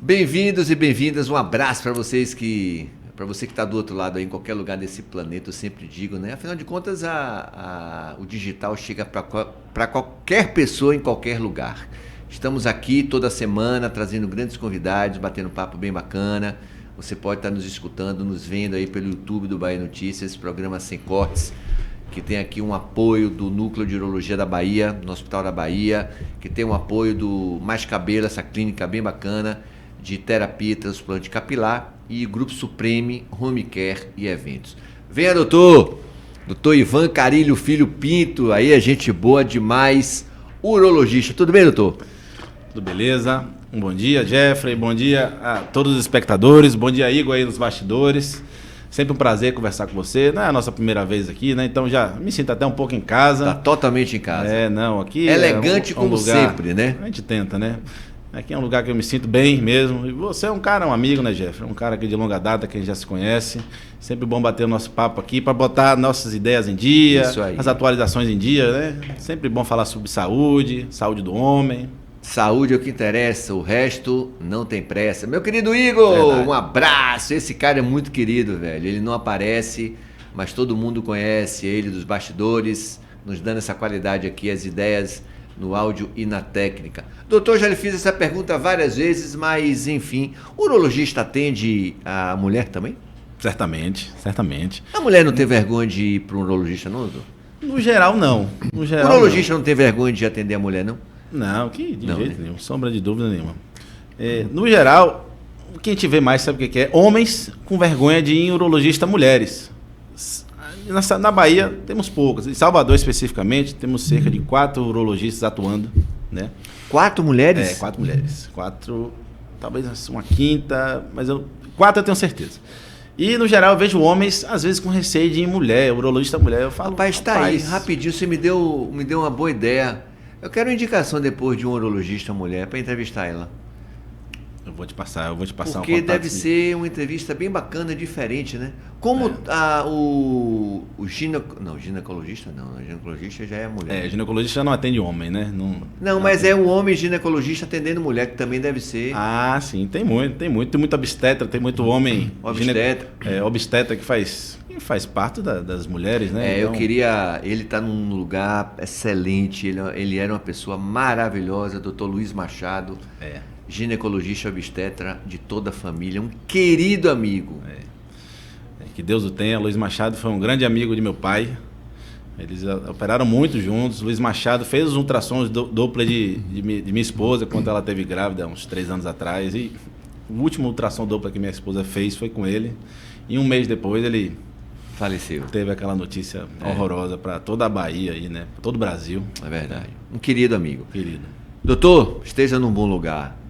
Bem-vindos e bem-vindas, um abraço para vocês para você que está do outro lado aí, em qualquer lugar desse planeta, eu sempre digo, né? Afinal de contas, o digital chega para qualquer pessoa em qualquer lugar. Estamos aqui toda semana trazendo grandes convidados, batendo um papo bem bacana. Você pode estar nos escutando, nos vendo aí pelo YouTube do Bahia Notícias, programa Sem Cortes, que tem aqui um apoio do Núcleo de Urologia da Bahia, no Hospital da Bahia, que tem um apoio do Mais Cabelo, essa clínica bem bacana, de terapia e transplante capilar, e Grupo Supreme, Home Care e Eventos. Venha, doutor Ivan Carilho Filho Pinto, aí é gente boa demais, urologista. Tudo bem, doutor? Tudo beleza? Um bom dia, Jeffrey, bom dia a todos os espectadores, bom dia, Igor, aí nos bastidores. Sempre um prazer conversar com você, não é a nossa primeira vez aqui, né? Então já me sinto até um pouco em casa. Tá totalmente em casa. Aqui elegante como lugar, sempre, né? A gente tenta, né? Aqui é um lugar que eu me sinto bem mesmo. E você é um cara, um amigo, né, Jeffrey? Um cara aqui de longa data, que a gente já se conhece. Sempre bom bater o nosso papo aqui para botar nossas ideias em dia, as atualizações em dia, né? Sempre bom falar sobre saúde do homem. Saúde é o que interessa, o resto não tem pressa. Meu querido Igor, um abraço. Esse cara é muito querido, velho. Ele não aparece, mas todo mundo conhece ele dos bastidores, nos dando essa qualidade aqui, as ideias no áudio e na técnica. Doutor, já lhe fiz essa pergunta várias vezes, mas enfim, o urologista atende a mulher também? Certamente. A mulher não tem vergonha de ir para um urologista, não, doutor? No geral, não. O urologista não tem vergonha de atender a mulher, não? Não, de jeito nenhum, sombra de dúvida nenhuma. No geral, o que a gente vê mais, sabe o que é? Homens com vergonha de ir em urologista mulheres. Na Bahia temos poucas. Em Salvador, especificamente, temos cerca de 4 urologistas atuando, né? 4 mulheres? 4 mulheres. 4, talvez uma quinta, mas 4 eu tenho certeza. E, no geral, eu vejo homens, às vezes, com receio de ir em mulher, urologista mulher. Eu falo, rapaz, tá aí, rapidinho, você me deu uma boa ideia. Eu quero uma indicação depois de um urologista mulher para entrevistar ela. Eu vou te passar um contato. Porque deve ser uma entrevista bem bacana, diferente, né? Como o ginecologista não, ginecologista já é mulher. Ginecologista já não atende homem, né? Não, mas é um homem ginecologista atendendo mulher, que também deve ser. Ah, sim, tem muito obstetra, tem muito homem obstetra que faz parte das mulheres, né? Então... ele tá num lugar excelente, ele era uma pessoa maravilhosa, Dr. Luiz Machado. Ginecologista obstetra de toda a família, um querido amigo. Que Deus o tenha. Luiz Machado foi um grande amigo de meu pai. Eles operaram muito juntos. Luiz Machado fez os ultrassons Doppler de minha esposa quando ela esteve grávida, uns 3 anos atrás. E o último ultrassom Doppler que minha esposa fez foi com ele. E um mês depois ele faleceu. Teve aquela notícia horrorosa para toda a Bahia, aí, né? Para todo o Brasil. É verdade. Um querido amigo. Querido. Doutor, esteja num bom lugar.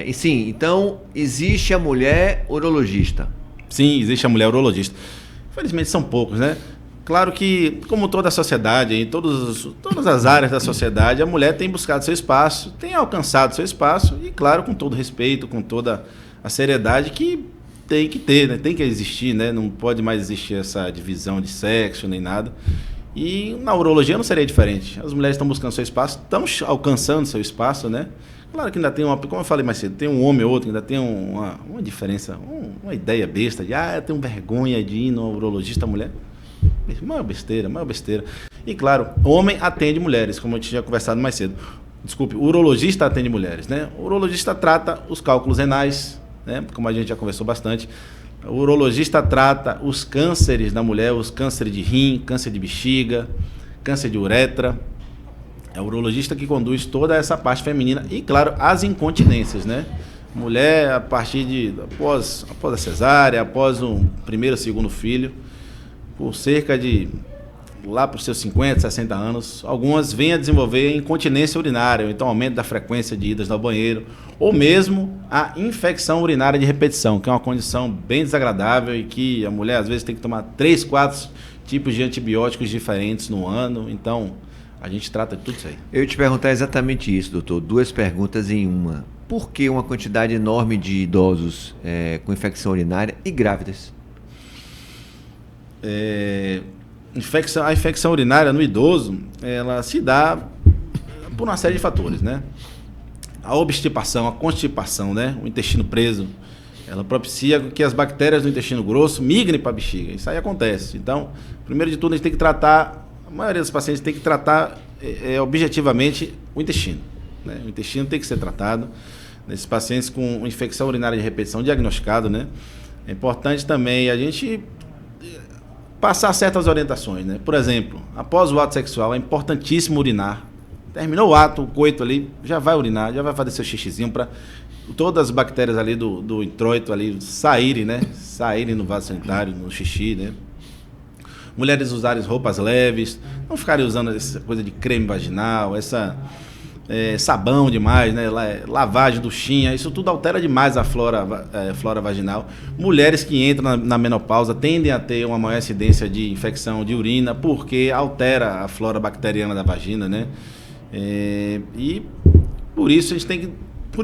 E sim, então existe a mulher urologista. Sim, existe a mulher urologista. Infelizmente são poucos, né? Claro que, como toda a sociedade, em todas as áreas da sociedade, a mulher tem buscado seu espaço, tem alcançado seu espaço, e claro, com todo respeito, com toda a seriedade que tem que ter, né? Tem que existir, né? Não pode mais existir essa divisão de sexo nem nada. E na urologia não seria diferente. As mulheres estão buscando seu espaço, estão alcançando seu espaço, né? Claro que ainda tem como eu falei mais cedo, tem um homem ou outro, ainda tem uma diferença, uma ideia besta de, eu tenho vergonha de ir no urologista mulher. Maior besteira. E claro, homem atende mulheres, como a gente tinha conversado mais cedo. Desculpe, o urologista atende mulheres, né? O urologista trata os cálculos renais, né? Como a gente já conversou bastante. O urologista trata os cânceres da mulher, os cânceres de rim, câncer de bexiga, câncer de uretra. É o urologista que conduz toda essa parte feminina e, claro, as incontinências, né? Mulher, após a cesárea, após um primeiro ou segundo filho, por cerca de lá para os seus 50, 60 anos, algumas vêm a desenvolver incontinência urinária, ou então aumento da frequência de idas ao banheiro, ou mesmo a infecção urinária de repetição, que é uma condição bem desagradável e que a mulher às vezes tem que tomar 3, 4 tipos de antibióticos diferentes no ano. Então, a gente trata de tudo isso aí. Eu ia te perguntar exatamente isso, doutor. 2 perguntas em uma. Por que uma quantidade enorme de idosos com infecção urinária e grávidas? A infecção urinária no idoso, ela se dá por uma série de fatores, né? a obstipação, a constipação, né? O intestino preso, ela propicia que as bactérias do intestino grosso migrem para a bexiga. Isso aí acontece. Então, primeiro de tudo, a gente tem que tratar, a maioria dos pacientes tem que tratar objetivamente o intestino, né? O intestino tem que ser tratado. Nesses pacientes com infecção urinária de repetição diagnosticado, né? É importante também a gente passar certas orientações, né? Por exemplo, após o ato sexual, é importantíssimo urinar. Terminou o ato, o coito ali, já vai urinar, já vai fazer seu xixizinho para todas as bactérias ali do introito ali saírem, né? Saírem no vaso sanitário, no xixi, né? Mulheres usarem roupas leves, não ficarem usando essa coisa de creme vaginal, sabão demais, né? Lavagem, duchinha, isso tudo altera demais a flora vaginal. Mulheres que entram na menopausa tendem a ter uma maior incidência de infecção de urina, porque altera a flora bacteriana da vagina, né? E por isso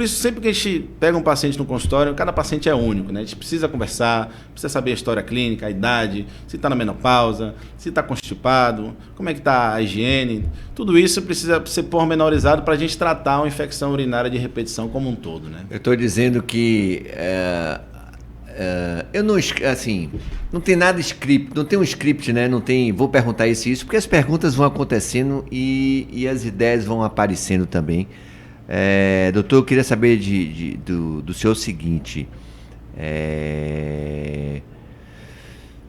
sempre que a gente pega um paciente no consultório, cada paciente é único, né? A gente precisa conversar, precisa saber a história clínica, a idade, se está na menopausa, se está constipado, como é que está a higiene. Tudo isso precisa ser pormenorizado para a gente tratar uma infecção urinária de repetição como um todo, né? Eu estou dizendo que eu não, assim, não tem nada script, não tem um script, né? Não tem, vou perguntar isso, porque as perguntas vão acontecendo e as ideias vão aparecendo também. Doutor, eu queria saber do senhor o seguinte,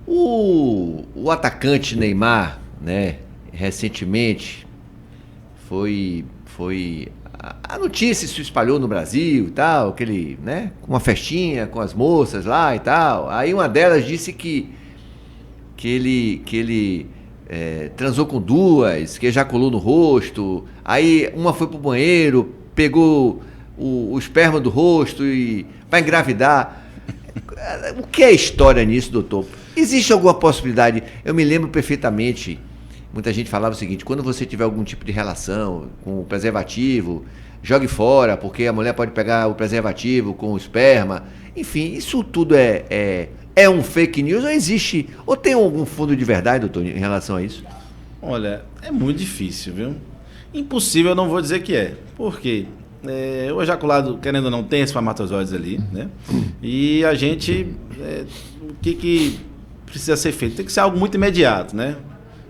o atacante Neymar, né? Recentemente a notícia se espalhou no Brasil e tal, que ele, né, com uma festinha com as moças lá e tal. Aí uma delas disse que ele transou com duas, que ejaculou no rosto. Aí uma foi pro banheiro, pegou o esperma do rosto e vai engravidar. O que é história nisso, doutor? Existe alguma possibilidade? Eu me lembro perfeitamente. Muita gente falava o seguinte: quando você tiver algum tipo de relação com o preservativo, jogue fora, porque a mulher pode pegar o preservativo com o esperma. Enfim, isso tudo é um fake news ou existe? Ou tem algum fundo de verdade, doutor, em relação a isso? Olha, é muito difícil, viu? Impossível eu não vou dizer que é. Por quê? O ejaculado, querendo ou não, tem espermatozoides ali, né? E a gente... o que precisa ser feito? Tem que ser algo muito imediato, né?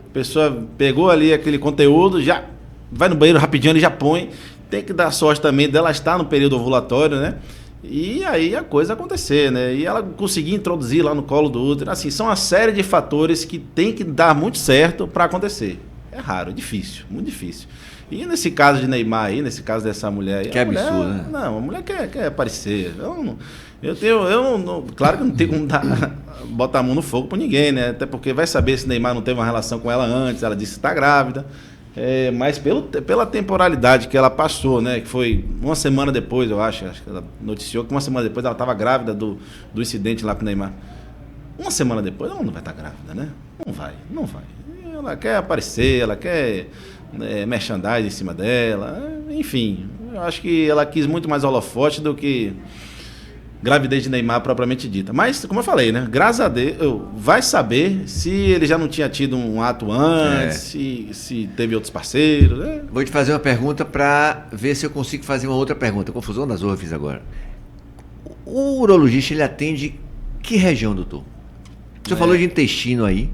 A pessoa pegou ali aquele conteúdo, já vai no banheiro rapidinho e já põe. Tem que dar sorte também dela estar no período ovulatório, né? E aí a coisa acontecer, né? E ela conseguir introduzir lá no colo do útero. Assim, são uma série de fatores que tem que dar muito certo para acontecer. É raro, é difícil, muito difícil. E nesse caso de Neymar aí, nesse caso dessa mulher aí... Que absurdo, né? Não, a mulher quer aparecer. Claro que não tem como botar a mão no fogo por ninguém, né? Até porque vai saber se Neymar não teve uma relação com ela antes, ela disse que está grávida. Mas pela temporalidade que ela passou, né? Que foi uma semana depois, eu acho que ela noticiou que uma semana depois ela estava grávida do incidente lá com o Neymar. Uma semana depois ela não vai estar grávida, né? Não vai. Ela quer aparecer, ela quer merchandising em cima dela, enfim. Eu acho que ela quis muito mais holofote do que gravidez de Neymar propriamente dita. Mas, como eu falei, né? Graças a Deus, vai saber se ele já não tinha tido um ato antes, se teve outros parceiros. Né? Vou te fazer uma pergunta para ver se eu consigo fazer uma outra pergunta. Confusão das eu fiz agora. O urologista, ele atende que região, doutor? O senhor falou de intestino aí.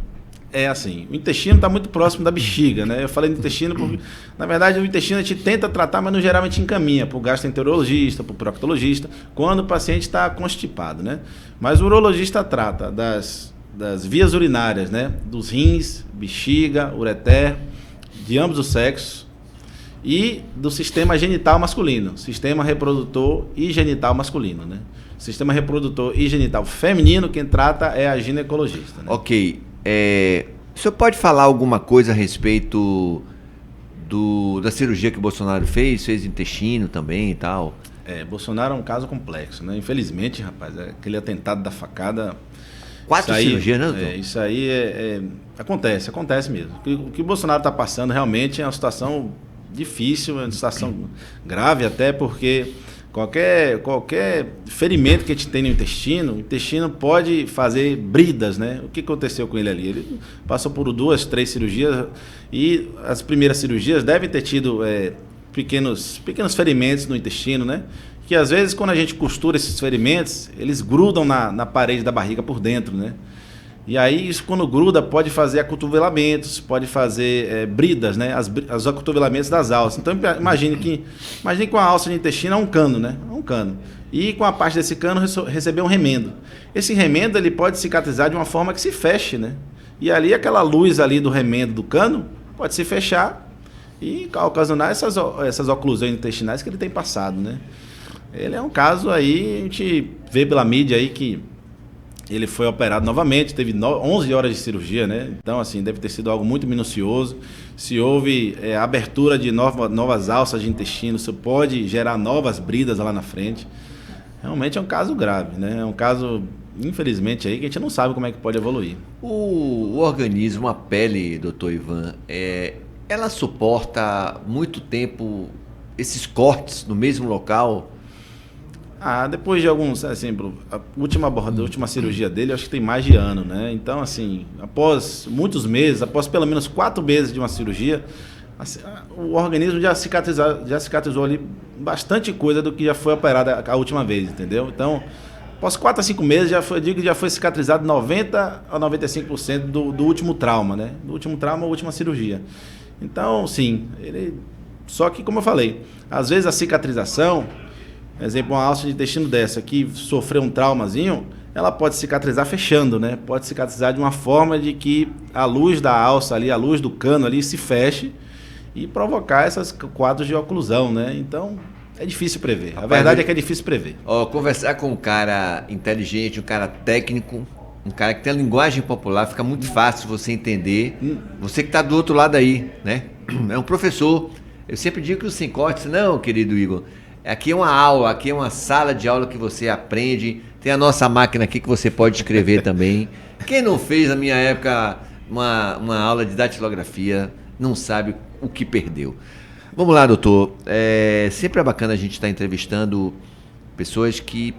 É assim, o intestino está muito próximo da bexiga, né? Eu falei do intestino porque, na verdade, o intestino a gente tenta tratar, mas não geralmente encaminha para o gastroenterologista, para o proctologista, quando o paciente está constipado, né? Mas o urologista trata das vias urinárias, né? Dos rins, bexiga, ureter, de ambos os sexos e do sistema genital masculino, sistema reprodutor e genital masculino, né? Sistema reprodutor e genital feminino, quem trata é a ginecologista, né? Ok. O senhor pode falar alguma coisa a respeito da cirurgia que o Bolsonaro fez intestino também e tal? Bolsonaro é um caso complexo, né? Infelizmente, rapaz, aquele atentado da facada... 4 cirurgias, né, doutor? Isso aí acontece mesmo. O que o Bolsonaro está passando realmente é uma situação difícil, é uma situação grave até porque... Qualquer ferimento que a gente tem no intestino, o intestino pode fazer bridas, né? O que aconteceu com ele ali? Ele passou por 2, 3 cirurgias e as primeiras cirurgias devem ter tido pequenos ferimentos no intestino, né? Que às vezes quando a gente costura esses ferimentos, eles grudam na parede da barriga por dentro, né? E aí isso quando gruda pode fazer acotovelamentos, pode fazer bridas, né? Os acotovelamentos das alças. Então imagine que com a alça de intestino é um cano, né? É um cano. E com a parte desse cano receber um remendo. Esse remendo ele pode cicatrizar de uma forma que se feche, né? E ali aquela luz ali do remendo do cano pode se fechar e ocasionar essas oclusões intestinais que ele tem passado, né? Ele é um caso aí, a gente vê pela mídia aí que ele foi operado novamente, teve 11 horas de cirurgia, né? Então, assim, deve ter sido algo muito minucioso. Se houve abertura de novas alças de intestino, isso pode gerar novas bridas lá na frente. Realmente é um caso grave, né? É um caso, infelizmente, aí que a gente não sabe como é que pode evoluir. O organismo, a pele, doutor Ivan, ela suporta muito tempo esses cortes no mesmo local? Depois de alguns, assim, a última cirurgia dele, acho que tem mais de ano, né? Então, assim, após muitos meses, após pelo menos 4 meses de uma cirurgia, assim, o organismo já cicatrizou ali bastante coisa do que já foi operada a última vez, entendeu? Então, após 4 a 5 meses, já foi cicatrizado 90 a 95% do último trauma, né? Do último trauma ou última cirurgia. Então, sim, só que, como eu falei, às vezes a cicatrização, por exemplo, uma alça de intestino dessa que sofreu um traumazinho, ela pode cicatrizar fechando, né? Pode cicatrizar de uma forma de que a luz da alça ali, a luz do cano ali se feche e provocar esses quadros de oclusão, né? Então, é difícil prever. A verdade é que é difícil prever. Conversar com um cara inteligente, um cara técnico, um cara que tem a linguagem popular, fica muito fácil você entender. Você que está do outro lado aí, né? É um professor. Eu sempre digo que o Sem Cortes, não, querido Igor, aqui é uma aula, aqui é uma sala de aula que você aprende. Tem a nossa máquina aqui que você pode escrever também. Quem não fez, na minha época, uma aula de datilografia, não sabe o que perdeu. Vamos lá, doutor. Sempre é bacana a gente estar entrevistando pessoas que,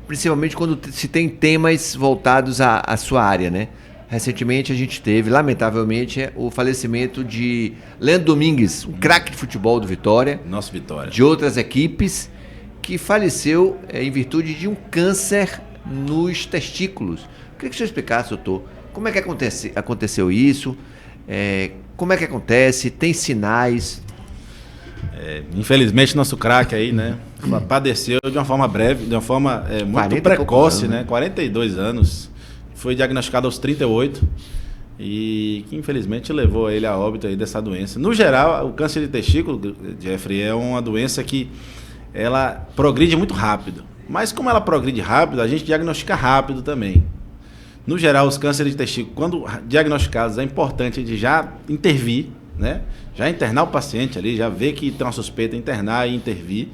principalmente quando se tem temas voltados à sua área, né? Recentemente a gente teve, lamentavelmente, o falecimento de Leandro Domingues, um craque de futebol do Vitória. Nosso Vitória. De outras equipes, que faleceu em virtude de um câncer nos testículos. Queria que o senhor explicasse, doutor, como é que aconteceu isso? Como é que acontece? Tem sinais? Infelizmente, nosso craque aí, né, padeceu de uma forma breve, de uma forma muito precoce, anos, né? 42 anos. Foi diagnosticado aos 38 e que infelizmente levou ele a óbito aí dessa doença. No geral, o câncer de testículo, Jeffrey, é uma doença que ela progride muito rápido. Mas como ela progride rápido, a gente diagnostica rápido também. No geral, os cânceres de testículo, quando diagnosticados, é importante de já intervir, né? Já internar o paciente ali, já ver que tem uma suspeita, internar e intervir,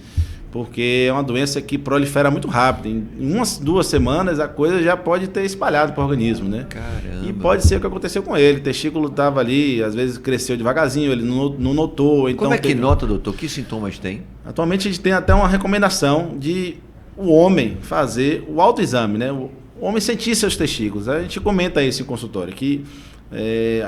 porque é uma doença que prolifera muito rápido. Em 2 semanas a coisa já pode ter espalhado para o organismo, né? Caramba. E pode ser o que aconteceu com ele. O testículo estava ali, às vezes cresceu devagarzinho, ele não notou. Então como é que nota, doutor? Que sintomas tem? Atualmente a gente tem até uma recomendação de o homem fazer o autoexame, né? O homem sentir seus testículos. A gente comenta isso em consultório, que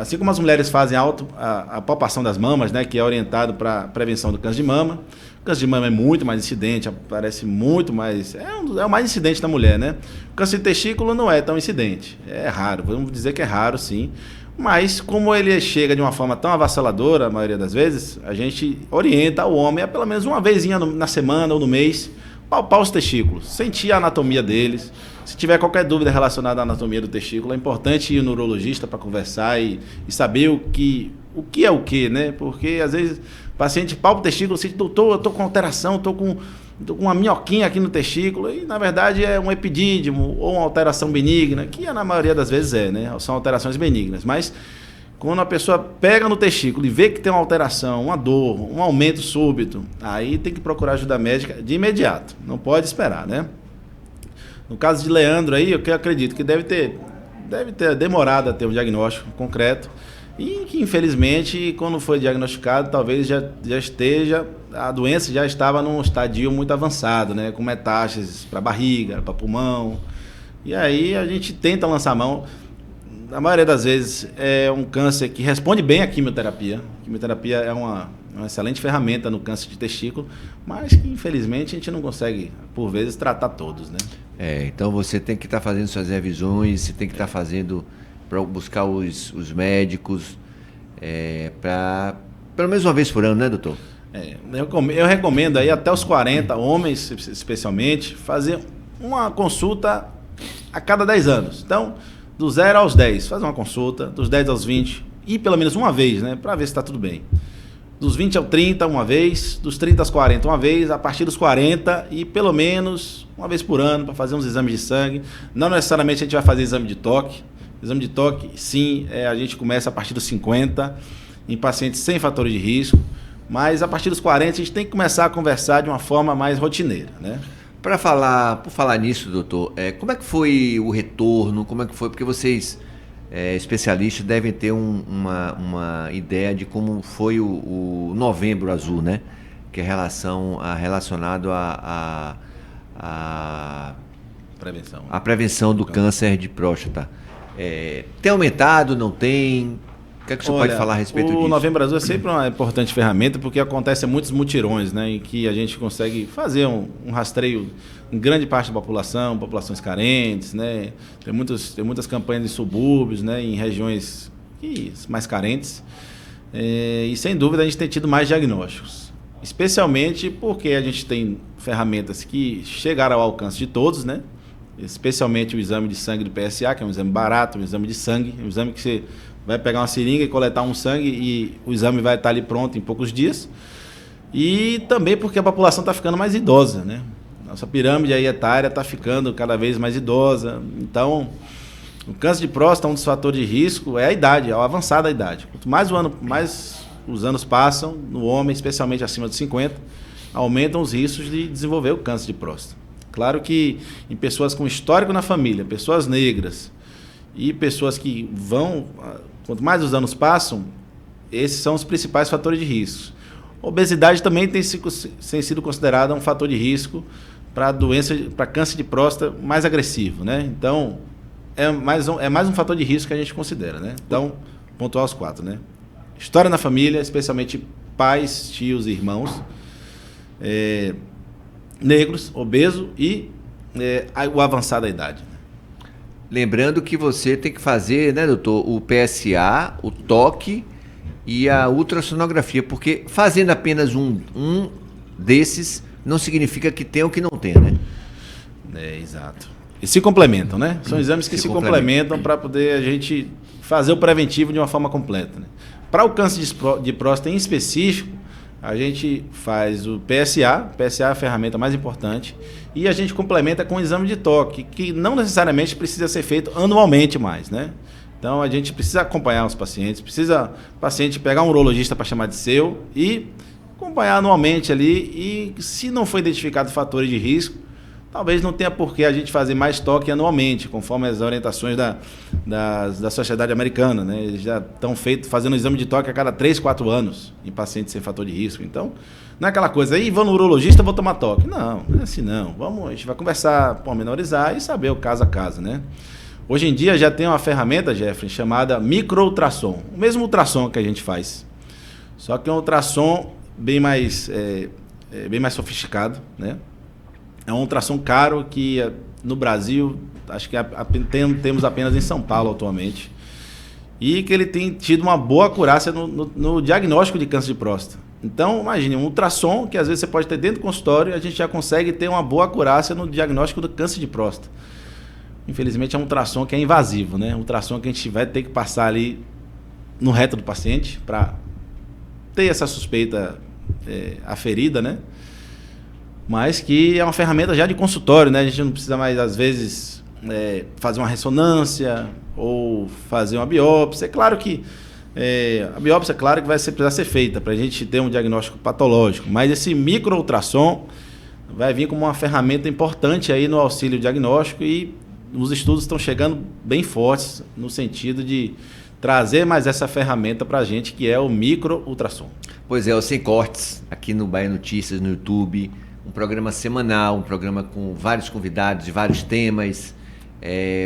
assim como as mulheres fazem a palpação das mamas, né, que é orientado para prevenção do câncer de mama. O câncer de mama é muito mais incidente, aparece muito mais... É o mais incidente da mulher, né? O câncer de testículo não é tão incidente. É raro, vamos dizer que é raro, sim. Mas como ele chega de uma forma tão avassaladora, a maioria das vezes, a gente orienta o homem a pelo menos uma vezinha na semana ou no mês palpar os testículos, sentir a anatomia deles. Se tiver qualquer dúvida relacionada à anatomia do testículo, é importante ir no urologista para conversar e saber o que é o que, né? Porque às vezes o paciente palpa o testículo e diz, doutor, eu estou com alteração, estou com uma minhoquinha aqui no testículo, e na verdade é um epidídimo ou uma alteração benigna, que na maioria das vezes né? São alterações benignas, mas quando a pessoa pega no testículo e vê que tem uma alteração, uma dor, um aumento súbito, aí tem que procurar ajuda médica de imediato, não pode esperar, né? No caso de Leandro aí, eu acredito que deve ter demorado a ter um diagnóstico concreto e que infelizmente quando foi diagnosticado talvez já esteja, a doença já estava num estadio muito avançado, né? Com metástases para barriga, para pulmão, e aí a gente tenta lançar a mão. Na maioria das vezes é um câncer que responde bem à quimioterapia. A quimioterapia é uma excelente ferramenta no câncer de testículo, mas que infelizmente a gente não consegue, por vezes, tratar todos, né? Então você tem que estar fazendo suas revisões, você tem que estar fazendo para buscar os médicos, para pelo menos uma vez por ano, né, doutor? Eu recomendo aí até os 40, homens especialmente, fazer uma consulta a cada 10 anos. Então, do 0 aos 10, fazer uma consulta, dos 10 aos 20, e pelo menos uma vez, né, para ver se está tudo bem. Dos 20 ao 30, uma vez, dos 30 aos 40, uma vez, a partir dos 40, e pelo menos uma vez por ano, para fazer uns exames de sangue. Não necessariamente a gente vai fazer exame de toque. Exame de toque, sim, a gente começa a partir dos 50, em pacientes sem fatores de risco. Mas a partir dos 40 a gente tem que começar a conversar de uma forma mais rotineira, né? Por falar nisso, doutor, como é que foi o retorno? Como é que foi? Porque vocês, especialistas, devem ter uma ideia de como foi o Novembro Azul, né? Que é relacionado à prevenção do câncer de próstata. Tem aumentado, não tem? O que é que o senhor pode falar a respeito disso? O Novembro Azul é sempre uma importante ferramenta, porque acontece muitos mutirões, né, em que a gente consegue fazer um rastreio em grande parte da população, populações carentes, né, tem muitas campanhas em subúrbios, né, em regiões mais carentes, e sem dúvida a gente tem tido mais diagnósticos, especialmente porque a gente tem ferramentas que chegaram ao alcance de todos, né, especialmente o exame de sangue do PSA, que é um exame barato, um exame de sangue, um exame que você vai pegar uma seringa e coletar um sangue e o exame vai estar ali pronto em poucos dias. E também porque a população está ficando mais idosa, né? Nossa pirâmide aí etária está ficando cada vez mais idosa. Então, o câncer de próstata, um dos fatores de risco é a idade, é a avançada idade. Quanto mais os anos passam, no homem, especialmente acima de 50, aumentam os riscos de desenvolver o câncer de próstata. Claro que em pessoas com histórico na família, pessoas negras e pessoas que quanto mais os anos passam, esses são os principais fatores de risco. Obesidade também tem sido considerada um fator de risco para câncer de próstata mais agressivo, né? Então, é mais um fator de risco que a gente considera, né? Então, pontuar os 4, né? História na família, especialmente pais, tios e irmãos, negros, obeso e o avançado da idade. Lembrando que você tem que fazer, né, doutor, o PSA, o toque e a ultrassonografia, porque fazendo apenas um desses não significa que tem ou que não tem, né? Exato. E se complementam, né? São exames que se complementam para poder a gente fazer o preventivo de uma forma completa, né? Para o câncer de próstata em específico, a gente faz o PSA é a ferramenta mais importante, e a gente complementa com o exame de toque, que não necessariamente precisa ser feito anualmente mais, né? Então a gente precisa acompanhar os pacientes, precisa o paciente pegar um urologista para chamar de seu e acompanhar anualmente ali, e se não for identificado fatores de risco, talvez não tenha por que a gente fazer mais toque anualmente, conforme as orientações da Sociedade Americana, né? Eles já estão fazendo exame de toque a cada 3, 4 anos em pacientes sem fator de risco. Então, não é aquela coisa, aí vou no urologista, vou tomar toque. Não é assim não. A gente vai conversar, pormenorizar e saber o caso a caso, né? Hoje em dia já tem uma ferramenta, Jeffrey, chamada micro-ultrassom. O mesmo ultrassom que a gente faz. Só que é um ultrassom bem mais sofisticado, né? É um ultrassom caro que no Brasil, acho que temos apenas em São Paulo atualmente. E que ele tem tido uma boa acurácia no diagnóstico de câncer de próstata. Então, imagine, um ultrassom que às vezes você pode ter dentro do consultório e a gente já consegue ter uma boa acurácia no diagnóstico do câncer de próstata. Infelizmente é um ultrassom que é invasivo, né? Um ultrassom que a gente vai ter que passar ali no reto do paciente para ter essa suspeita aferida, né? Mas que é uma ferramenta já de consultório, né? A gente não precisa mais, às vezes, fazer uma ressonância ou fazer uma biópsia. É claro que a biópsia, claro que vai precisar ser feita para a gente ter um diagnóstico patológico, mas esse micro-ultrassom vai vir como uma ferramenta importante aí no auxílio diagnóstico, e os estudos estão chegando bem fortes no sentido de trazer mais essa ferramenta para a gente, que é o micro-ultrassom. Pois é, o Sem Cortes, aqui no Bahia Notícias, no YouTube, um programa semanal, um programa com vários convidados de vários temas,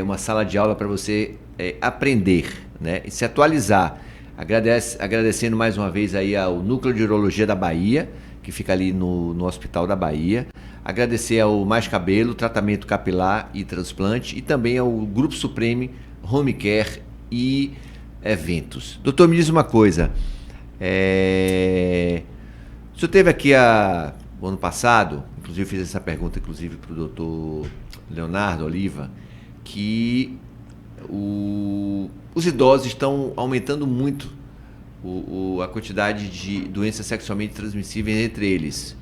uma sala de aula para você aprender, né, e se atualizar. Agradecendo mais uma vez aí ao Núcleo de Urologia da Bahia, que fica ali no Hospital da Bahia. Agradecer ao Mais Cabelo, tratamento capilar e transplante, e também ao Grupo Supreme Home Care e Eventos. Doutor, me diz uma coisa. O senhor teve aqui o ano passado, inclusive eu fiz essa pergunta para o doutor Leonardo Oliva, que os idosos estão aumentando muito a quantidade de doenças sexualmente transmissíveis entre eles.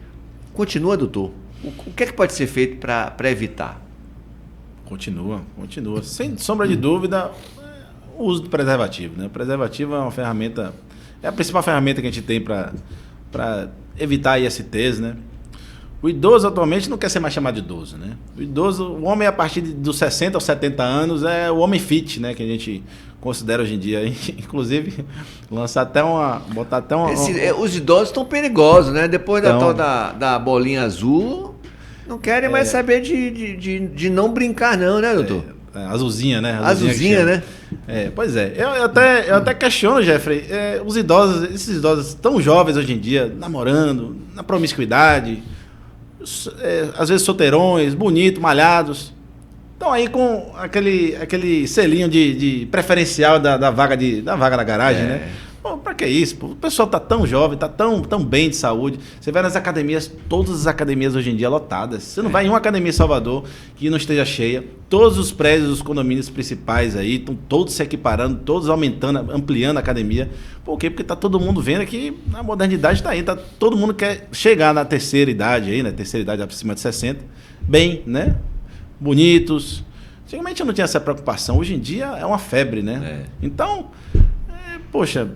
Continua, doutor? O que é que pode ser feito para evitar? Continua. Sem sombra de dúvida, o uso do preservativo, né? O preservativo é uma ferramenta, é a principal ferramenta que a gente tem para evitar ISTs, né? O idoso atualmente não quer ser mais chamado de idoso, né? O homem a partir dos 60 aos 70 anos é o homem fit, né? Que a gente considera hoje em dia. Inclusive, botar até uma... Os idosos estão perigosos, né? Depois da tal da bolinha azul, não querem mais saber de não brincar não, né, doutor? Azulzinha, né? Azulzinha, né? Pois é. Eu até questiono, Jeffrey, esses idosos tão jovens hoje em dia, namorando, na promiscuidade, às vezes solteirões, bonitos, malhados, estão aí com aquele selinho de preferencial da vaga da garagem, né? Pô, pra que isso? Pô? O pessoal tá tão jovem, tá tão bem de saúde. Você vai nas academias, todas as academias hoje em dia lotadas. Você não vai em uma academia em Salvador que não esteja cheia. Todos os prédios dos condomínios principais aí estão todos se equiparando, todos aumentando, ampliando a academia. Por quê? Porque tá todo mundo vendo que a modernidade tá aí. Todo mundo quer chegar na terceira idade aí, né? Terceira idade acima de 60. Bem, né? Bonitos. Antigamente eu não tinha essa preocupação. Hoje em dia é uma febre, né? Então, poxa...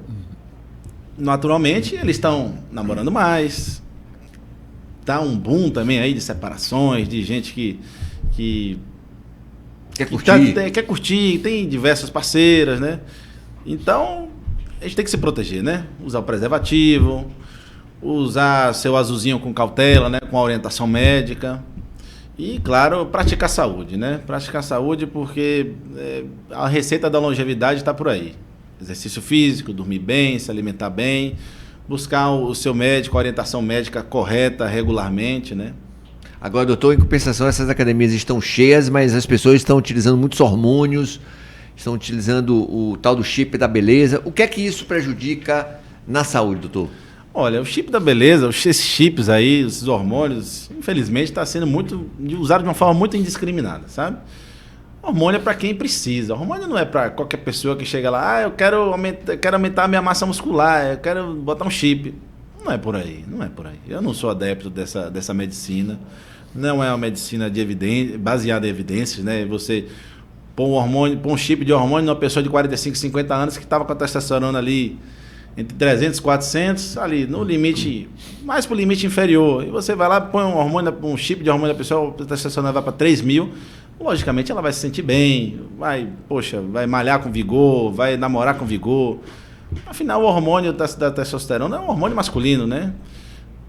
Naturalmente, eles estão namorando mais. Tá um boom também aí de separações, de gente que quer curtir, tem diversas parceiras, né? Então, a gente tem que se proteger, né? Usar o preservativo, usar seu azulzinho com cautela, né? Com a orientação médica. E, claro, praticar saúde, né? Praticar saúde porque a receita da longevidade está por aí. Exercício físico, dormir bem, se alimentar bem, buscar o seu médico, a orientação médica correta regularmente, né? Agora, doutor, em compensação, essas academias estão cheias, mas as pessoas estão utilizando muitos hormônios, estão utilizando o tal do chip da beleza. O que é que isso prejudica na saúde, doutor? Olha, o chip da beleza, esses chips aí, esses hormônios, infelizmente está sendo usado de uma forma muito indiscriminada, sabe? Hormônio é para quem precisa. Hormônio não é para qualquer pessoa que chega lá, eu quero aumentar a minha massa muscular, eu quero botar um chip. Não é por aí. Eu não sou adepto dessa medicina. Não é uma medicina baseada em evidências, né? Você pôr um chip de hormônio numa pessoa de 45, 50 anos que estava com a testosterona ali entre 300 e 400, ali no limite, mais para o limite inferior. E você vai lá, põe um chip de hormônio da pessoa, a testosterona vai para 3.000. Logicamente ela vai se sentir bem, vai malhar com vigor, vai namorar com vigor. Afinal, o hormônio da testosterona é um hormônio masculino, né?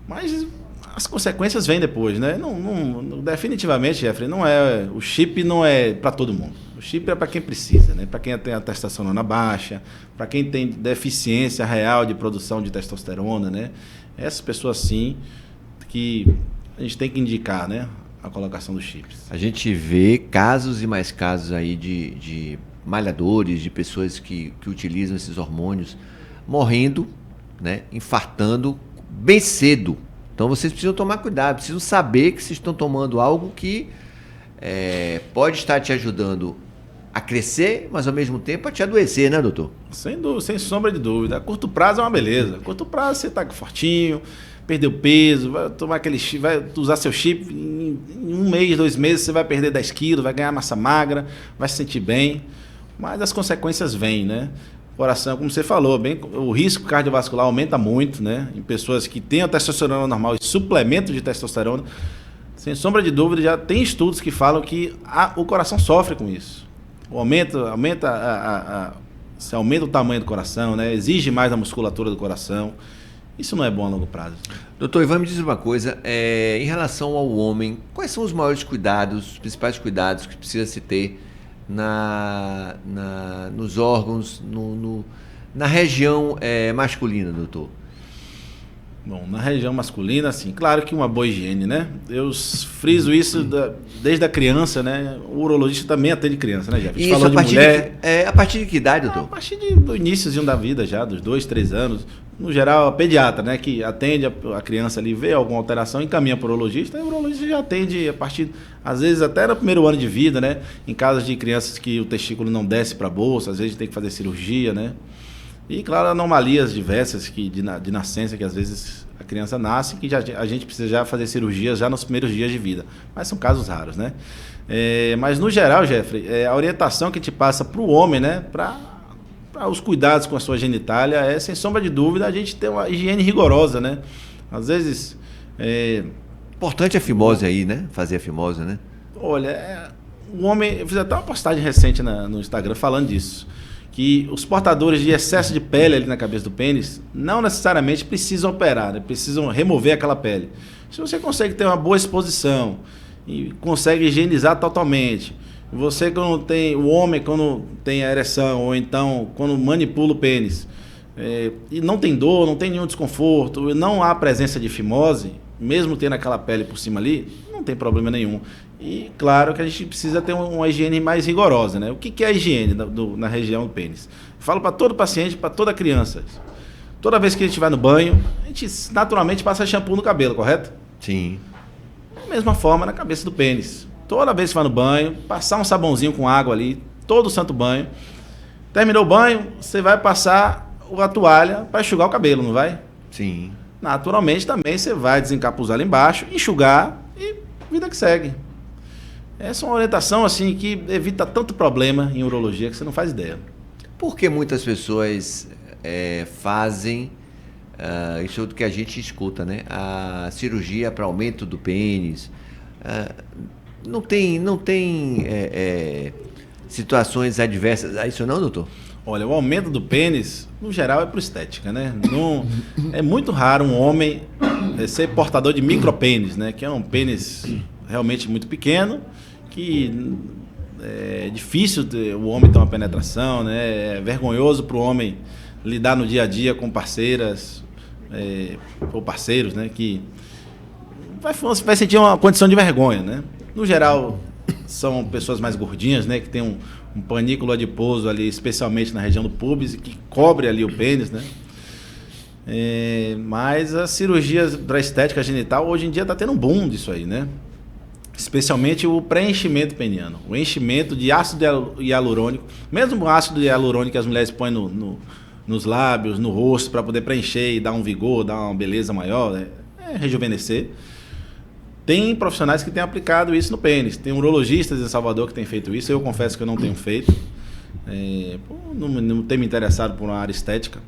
Mas as consequências vêm depois, né? Definitivamente, Jeffrey, o chip não é para todo mundo. O chip é para quem precisa, né? Para quem tem a testosterona baixa, para quem tem deficiência real de produção de testosterona, né? Essas pessoas sim que a gente tem que indicar, né? A colocação dos chips. A gente vê casos e mais casos aí de malhadores, de pessoas que utilizam esses hormônios morrendo, né, infartando bem cedo. Então vocês precisam tomar cuidado, precisam saber que vocês estão tomando algo que pode estar te ajudando a crescer, mas ao mesmo tempo a te adoecer, né, doutor? Sem sombra de dúvida. A curto prazo é uma beleza. A curto prazo você está fortinho, perdeu peso, vai tomar aquele chip, vai usar seu chip, em 1 mês, 2 meses você vai perder 10 quilos, vai ganhar massa magra, vai se sentir bem, mas as consequências vêm, né? Coração, como você falou, o risco cardiovascular aumenta muito, né? Em pessoas que têm a testosterona normal e suplemento de testosterona, sem sombra de dúvida, já tem estudos que falam que o coração sofre com isso. Se aumenta o tamanho do coração, né? Exige mais a musculatura do coração. Isso não é bom a longo prazo. Doutor Ivan, me diz uma coisa, em relação ao homem, quais são os maiores cuidados, os principais cuidados que precisa se ter nos órgãos, Na região masculina, doutor? Bom, na região masculina, assim, claro que uma boa higiene, né? Eu friso isso desde a criança, né? O urologista também atende criança, né, Jeff? A gente Isso, falou de mulher. a partir de que idade, doutor? A partir do iníciozinho da vida já, dos 2, 3 anos. No geral, a pediatra, né? Que atende a criança ali, vê alguma alteração, encaminha para o urologista. E o urologista já atende a partir, às vezes até no primeiro ano de vida, né? Em casos de crianças que o testículo não desce para a bolsa, às vezes tem que fazer cirurgia, né? E, claro, anomalias diversas de nascença, que às vezes a criança nasce, que a gente precisa já fazer cirurgias já nos primeiros dias de vida. Mas são casos raros, né? Mas, no geral, Jeffrey, a orientação que a gente passa para o homem, né? Para os cuidados com a sua genitália, sem sombra de dúvida, a gente ter uma higiene rigorosa, né? Às vezes... Importante a fimose aí, né? Fazer a fimose, né? Olha, o homem... Eu fiz até uma postagem recente no Instagram falando disso. Que os portadores de excesso de pele ali na cabeça do pênis não necessariamente precisam operar, né? Precisam remover aquela pele. Se você consegue ter uma boa exposição e consegue higienizar totalmente, você o homem quando tem a ereção ou então quando manipula o pênis e não tem dor, não tem nenhum desconforto, não há presença de fimose, mesmo tendo aquela pele por cima ali, não tem problema nenhum. E claro que a gente precisa ter uma higiene mais rigorosa, né? O que é a higiene na região do pênis? Eu falo para todo paciente, para toda criança. Toda vez que a gente vai no banho, a gente naturalmente passa shampoo no cabelo, correto? Sim. Da mesma forma na cabeça do pênis. Toda vez que vai no banho, passar um sabãozinho com água ali, todo santo banho. Terminou o banho, você vai passar a toalha para enxugar o cabelo, não vai? Sim. Naturalmente também você vai desencapuzar lá embaixo, enxugar e vida que segue. Essa é uma orientação assim que evita tanto problema em urologia que você não faz ideia. Por que muitas pessoas fazem isso é o que a gente escuta, né? A cirurgia para aumento do pênis. Não tem situações adversas a isso não, doutor? Olha, o aumento do pênis, no geral, é por estética, né? Não, é muito raro um homem ser portador de micropênis, né? Que é um pênis realmente muito pequeno, que é difícil o homem ter uma penetração, né? É vergonhoso para o homem lidar no dia a dia com parceiras ou parceiros, né? Que vai sentir uma condição de vergonha, né? No geral, são pessoas mais gordinhas, né? Que tem um panículo adiposo ali, especialmente na região do púbis, que cobre ali o pênis, né? Mas as cirurgias para estética genital, hoje em dia está tendo um boom disso aí, né? Especialmente o preenchimento peniano, o enchimento de ácido hialurônico, mesmo o ácido hialurônico que as mulheres põem nos lábios, no rosto, para poder preencher e dar um vigor, dar uma beleza maior, rejuvenescer. Tem profissionais que têm aplicado isso no pênis. Tem urologistas em Salvador que têm feito isso. Eu confesso que eu não tenho feito. Não tenho me interessado por uma área estética.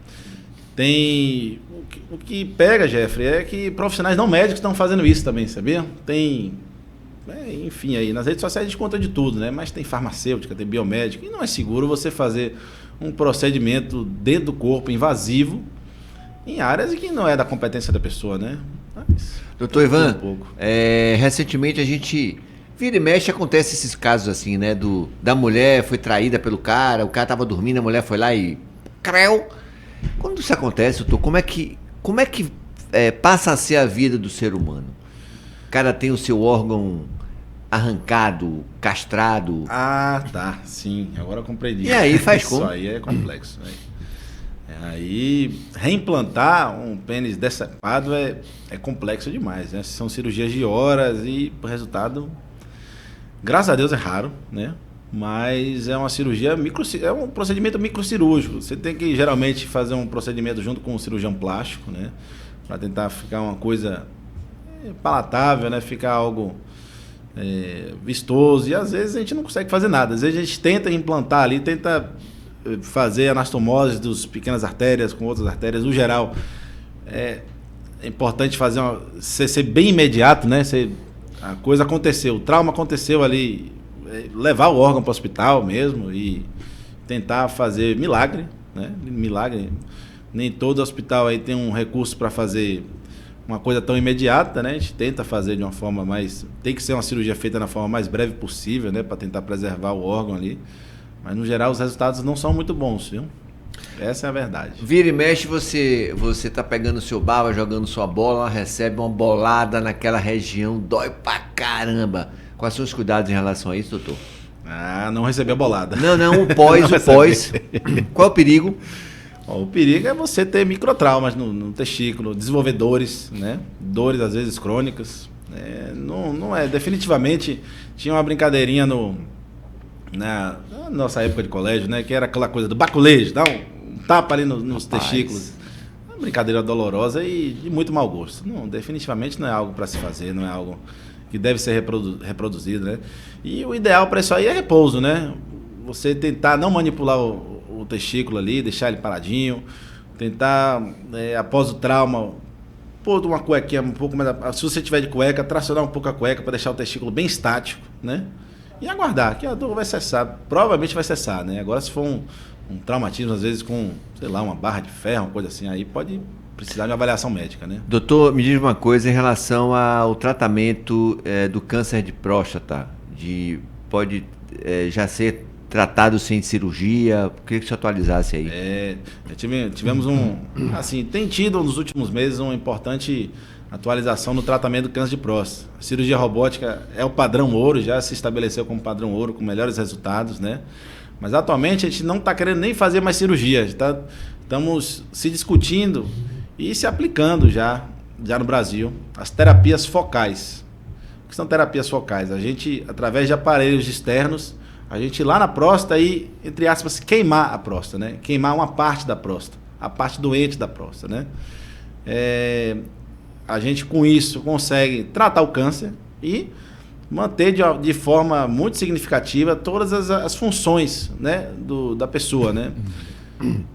O que pega, Jeffrey, é que profissionais não médicos estão fazendo isso também, sabia? Enfim, aí nas redes sociais a gente conta de tudo, né? Mas tem farmacêutica, tem biomédica. E não é seguro você fazer um procedimento dentro do corpo invasivo em áreas que não é da competência da pessoa, né? Doutor Ivan, recentemente a gente vira e mexe, acontece esses casos assim, né? Da mulher foi traída pelo cara, o cara tava dormindo, a mulher foi lá e... Creu! Quando isso acontece, doutor, como é que passa a ser a vida do ser humano? O cara tem o seu órgão arrancado, castrado... Ah, tá, sim, agora eu compreendi. E aí faz como? Isso aí é complexo, né? Aí, reimplantar um pênis decepado é complexo demais, né? São cirurgias de horas e o resultado, graças a Deus, é raro, né? Mas é uma cirurgia, é um procedimento microcirúrgico. Você tem que, geralmente, fazer um procedimento junto com um cirurgião plástico, né? Para tentar ficar uma coisa palatável, né? Ficar algo vistoso. E, às vezes, a gente não consegue fazer nada. Às vezes, a gente tenta implantar ali, tenta... fazer anastomose das pequenas artérias com outras artérias, no geral é importante fazer ser bem imediato, né? A coisa aconteceu, o trauma aconteceu ali, levar o órgão para o hospital mesmo e tentar fazer milagre, né? Milagre, nem todo hospital aí tem um recurso para fazer uma coisa tão imediata, né? A gente tenta fazer de uma forma tem que ser uma cirurgia feita na forma mais breve possível, né? Para tentar preservar o órgão ali. Mas, no geral, os resultados não são muito bons, viu? Essa é a verdade. Vira e mexe, você tá pegando o seu baba, jogando sua bola, recebe uma bolada naquela região, dói pra caramba. Quais são os cuidados em relação a isso, doutor? Não receber a bolada. Não, o pós. Qual é o perigo? O perigo é você ter microtraumas no testículo, desenvolver dores, né? Dores às vezes crônicas. Não é, definitivamente, tinha uma brincadeirinha na nossa época de colégio, né? Que era aquela coisa do baculejo, dá um tapa ali nos testículos. Uma brincadeira dolorosa e de muito mau gosto. Definitivamente não é algo para se fazer, não é algo que deve ser reproduzido, né? E o ideal para isso aí é repouso, né? Você tentar não manipular o testículo ali, deixar ele paradinho, tentar, após o trauma, pôr uma cuequinha um pouco mais... Se você tiver de cueca, tracionar um pouco a cueca para deixar o testículo bem estático, né? E aguardar, que a dor vai cessar, provavelmente vai cessar, né? Agora, se for um traumatismo, às vezes com, sei lá, uma barra de ferro, uma coisa assim, aí pode precisar de uma avaliação médica, né? Doutor, me diz uma coisa em relação ao tratamento do câncer de próstata. Pode já ser tratado sem cirurgia? Queria que você atualizasse aí. Tivemos assim, tem tido nos últimos meses uma importante atualização no tratamento do câncer de próstata. A cirurgia robótica é o padrão ouro, já se estabeleceu como padrão ouro, com melhores resultados, né? Mas atualmente a gente não está querendo nem fazer mais cirurgia, estamos se discutindo e se aplicando já no Brasil as terapias focais. O que são terapias focais? A gente, através de aparelhos externos, a gente ir lá na próstata e, entre aspas, queimar a próstata, né? Queimar uma parte da próstata, a parte doente da próstata, né? A gente, com isso, consegue tratar o câncer e manter de forma muito significativa todas as funções, né, da pessoa, né?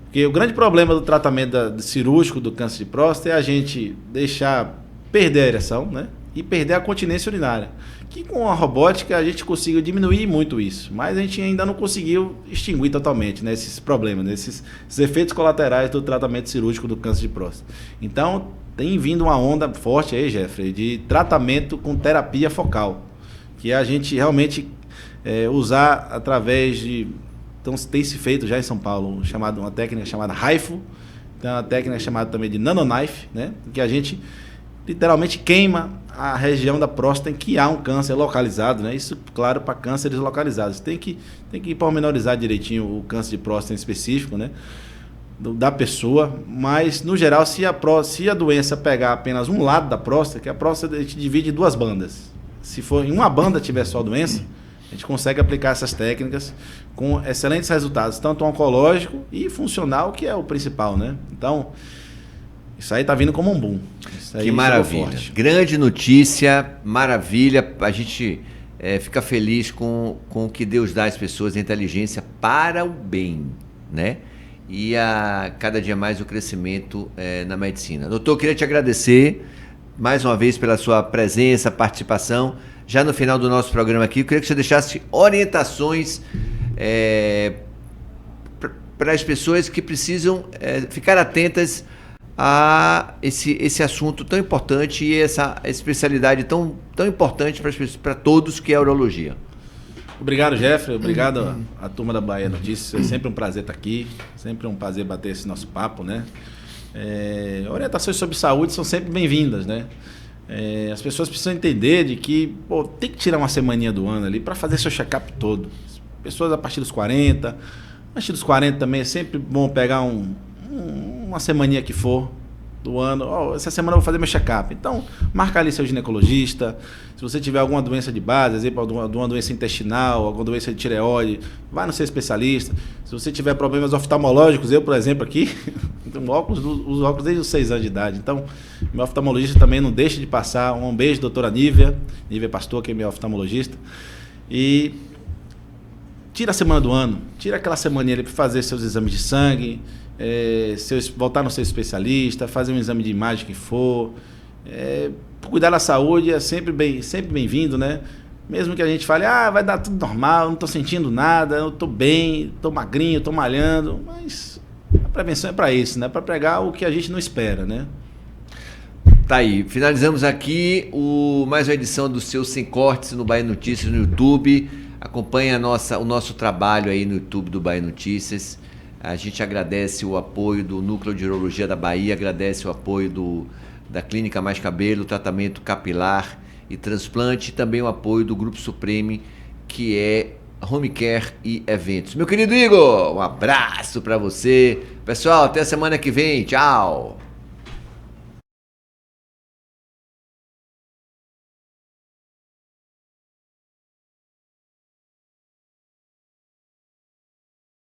Porque o grande problema do tratamento cirúrgico do câncer de próstata é a gente perder a ereção, né? E perder a continência urinária. Que com a robótica a gente conseguiu diminuir muito isso, mas a gente ainda não conseguiu extinguir totalmente, né, esses problemas, né, esses efeitos colaterais do tratamento cirúrgico do câncer de próstata. Então, tem vindo uma onda forte aí, Jeffrey, de tratamento com terapia focal, que é a gente realmente usar através de... Então, tem se feito já em São Paulo uma técnica chamada HIFU, tem uma técnica chamada também de nanoknife, né, que a gente literalmente queima a região da próstata em que há um câncer localizado, né? Isso, claro, para cânceres localizados. Tem que pormenorizar direitinho o câncer de próstata em específico, né? Da pessoa, mas no geral, se a doença pegar apenas um lado da próstata, que a próstata a gente divide em duas bandas. Se for em uma banda tiver só a doença, a gente consegue aplicar essas técnicas com excelentes resultados, tanto oncológico e funcional, que é o principal, né? Então, isso aí tá vindo como um boom. Que maravilha. Grande notícia, maravilha. A gente fica feliz com o que Deus dá às pessoas, a inteligência para o bem, né? E cada dia mais o crescimento na medicina. Doutor, eu queria te agradecer mais uma vez pela sua presença, participação. Já no final do nosso programa aqui, eu queria que você deixasse orientações para as pessoas que precisam ficar atentas a esse assunto tão importante e essa especialidade tão importante para todos, que é a urologia. Obrigado, Jeffrey. Obrigado à turma da Bahia Notícias. É sempre um prazer estar aqui, sempre um prazer bater esse nosso papo, né? Orientações sobre saúde são sempre bem-vindas, né? As pessoas precisam entender de que tem que tirar uma semaninha do ano ali para fazer seu check-up todo. Pessoas a partir dos 40, a partir dos 40 também é sempre bom pegar uma semaninha que for do ano. Essa semana eu vou fazer meu check-up. Então, marca ali seu ginecologista. Se você tiver alguma doença de base, exemplo, alguma doença intestinal, alguma doença de tireoide, vai no seu especialista. Se você tiver problemas oftalmológicos, eu, por exemplo, aqui, uso óculos desde os 6 anos de idade. Então, meu oftalmologista também não deixa de passar. Um beijo, doutora Nívia Pastor, que é minha oftalmologista. E tira a semana do ano, tira aquela semaninha ali para fazer seus exames de sangue, voltar no seu especialista, fazer um exame de imagem que for. Cuidar da saúde é sempre bem-vindo, né? Mesmo que a gente fale, vai dar tudo normal, não estou sentindo nada, eu estou bem, estou magrinho, estou malhando, mas a prevenção é para isso, né? Para pregar o que a gente não espera, né? Tá aí, finalizamos aqui mais uma edição do seu Sem Cortes no Bahia Notícias no YouTube. Acompanhe o nosso trabalho aí no YouTube do Bahia Notícias. A gente agradece o apoio do Núcleo de Urologia da Bahia, agradece o apoio da Clínica Mais Cabelo, tratamento capilar e transplante, e também o apoio do Grupo Supreme, que é Home Care e Eventos. Meu querido Igor, um abraço para você. Pessoal, até semana que vem. Tchau.